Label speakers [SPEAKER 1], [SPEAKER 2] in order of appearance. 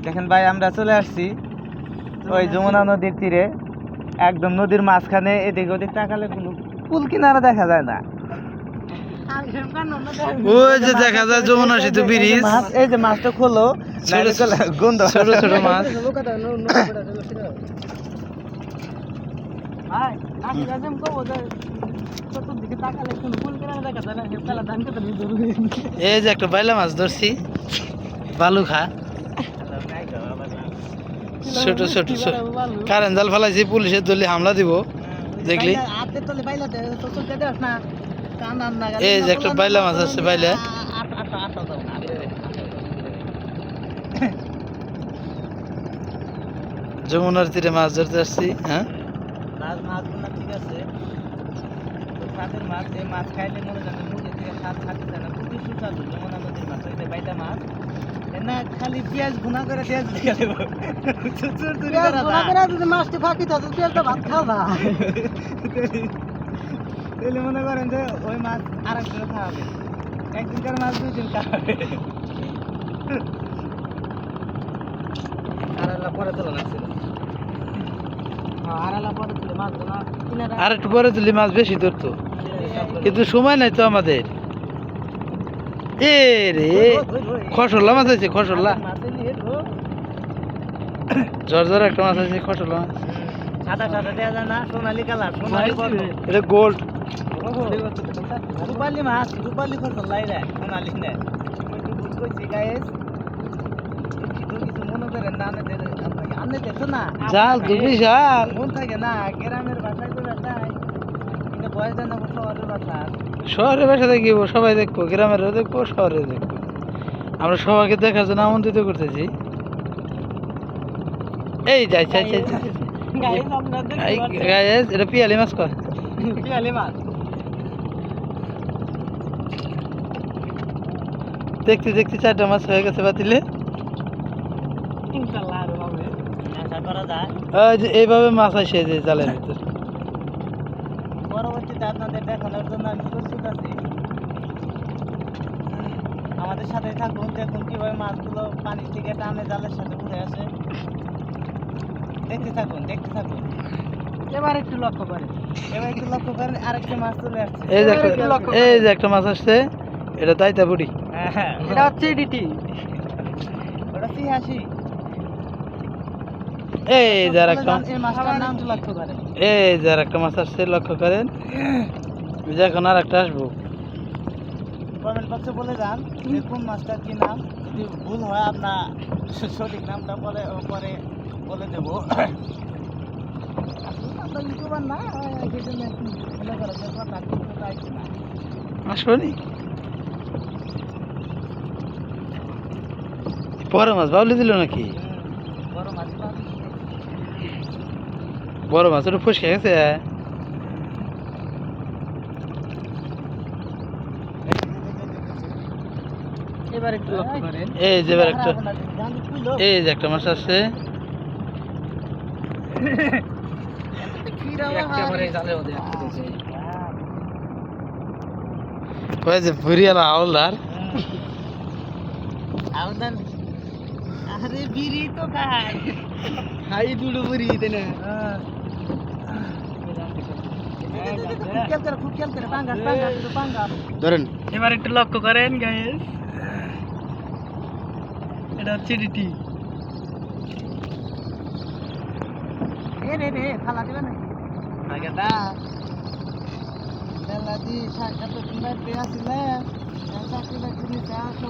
[SPEAKER 1] দেখেন ভাই, আমরা চলে আসছি ওই যমুনা নদীর তীরে, একদম নদীর মাঝখানে। এদিকে ওদিক তাকালে কোনো কুল কিনারা দেখা যায় না।
[SPEAKER 2] ওই যে দেখা যায় যমুনা সেতু ব্রিজ।
[SPEAKER 1] এই যে মাছটা খোলো, গন্ধ
[SPEAKER 2] ছোট ছোট মাছ। এই যে একটা বাইলা মাছ ধরছি, বালুখা। ছোট ছোট কারেন্ট জাল ফেলাইছি, পুলিশের দলে হামলা দিব দেখলি। এই যে একটা বাইলা মাছ আছে, বাইলা। যমুনার তীরে মাছ ধরতে আসছি। হ্যাঁ,
[SPEAKER 1] মাছগুলো ঠিক আছে, স্বাদের মাছ। এই মাছ খাইলে মনে করেন মুখে থেকে স্বাদ থাকতে চায় না, খুবই সুস্বাদু যমুনা নদীর মাছ। ওই যে বাইটা মাছ না, খালি পেঁয়াজ গুনা করে পেঁয়াজ দিয়ে দেবো, মাছটি ফাঁকি থাকে পেঁয়াজটা ভাত খাওয়া তাহলে মনে করেন যে ওই মাছ আর একদিন খাওয়াবে, একদিনকার মাছ 2 দিন খাওয়াবে। আড়ালা পরে তোলা লাগছিল, আড়ালা পরে তুলে মাছগুলো
[SPEAKER 2] আর একটু পরে তুলি মাছ বেশি ধরতো, কিন্তু সময় নাই তো আমাদের। এ রে, খসল্লা মাছ আছে, খসল্লা ঝরঝর একটা মাছ আছে, খসল্লা মাছ।
[SPEAKER 1] সাদা সাদা দেওয়া যায় না, সোনালি কালার, সোনালি
[SPEAKER 2] এটা গোল্ড।
[SPEAKER 1] রূপালি মাছ, রূপালি খসল্লাই রে, সোনালি নেই। বুঝছি গাইস, কিছু মনে করেন না, আনে দেখো না,
[SPEAKER 2] জাল তো বিশাল।
[SPEAKER 1] মন থাকে না, গ্রামের ভাষায় তো যায়, কিন্তু বয়স দেয় না শহরের ভাষা।
[SPEAKER 2] শহরের বাসা দেখবো, সবাই দেখবো, গ্রামেরও দেখবো, শহরে দেখবো। আমরা সবাইকে দেখার জন্য আমন্ত্রিত করতেছি। এই যাই চাই চাই, এটা পিয়ালি মাছ কয়,
[SPEAKER 1] পিয়ালি মাছ।
[SPEAKER 2] দেখতে দেখতে 4টা মাছ হয়ে গেছে বাতিলে।
[SPEAKER 1] ইনশাআল্লাহ আরো হবে, আশা করা যায়।
[SPEAKER 2] ওই যে এইভাবে মাছ আসে যে জালের ভিতর।
[SPEAKER 1] পরবর্তীতে আপনাদের দেখানোর জন্য আমি প্রস্তুত আছি, আমাদের সাথে থাকুন, দেখুন কিভাবে মাছগুলো পানি থেকে টানে জালের সাথে উঠে আসে। দেখতে থাকুন, দেখতে থাকুন। এবার একটু লক্ষ্য করেন, এবার একটু লক্ষ্য করেন, আরেকটা মাছ চলে আসছে।
[SPEAKER 2] এই যে একটা মাছ আসছে, এটা তাইতা বুড়ি।
[SPEAKER 1] হ্যাঁ, এটা হচ্ছে ডিটি, ওটা 86।
[SPEAKER 2] এই যে একটা,
[SPEAKER 1] এই মাছটার নাম লক্ষ্য করেন।
[SPEAKER 2] এই যে একটা মাছ আসছে, লক্ষ্য করেন। যে এখন আর একটা আসবো।
[SPEAKER 1] কমেন্ট বক্সে বলে যান যে কোন মাছটার কি নাম, যদি ভুল হয় আপনার সঠিক নামটা পরে বলে দেবো। আমরা ইউটিউবার না,
[SPEAKER 2] আসবনি বড় মাছ বাউলি দিল নাকি?
[SPEAKER 1] বড় মাছ,
[SPEAKER 2] বড় মাছ ওটা ফসকে গেছে।
[SPEAKER 1] এবার একটু লক্ষ্য করেন।
[SPEAKER 2] এই যে এবার একটা, এই যে একটা মাছ আসছে। ওই যে ভুরিয়ালা হাওলদার।
[SPEAKER 1] আউদান, আরে বিড়ি তো খাই, খাই দুটো বিড়ি দেনে।
[SPEAKER 2] ধরেন,
[SPEAKER 1] এবার একটু লক্ষ্য করেন গাইস, এটা হচ্ছে ডিটি। রে ফালা দিবে নাকি আগে দা দি সাকাতে দিন বাইতে আসিলে চাকরি বাকরি নিতে আসো।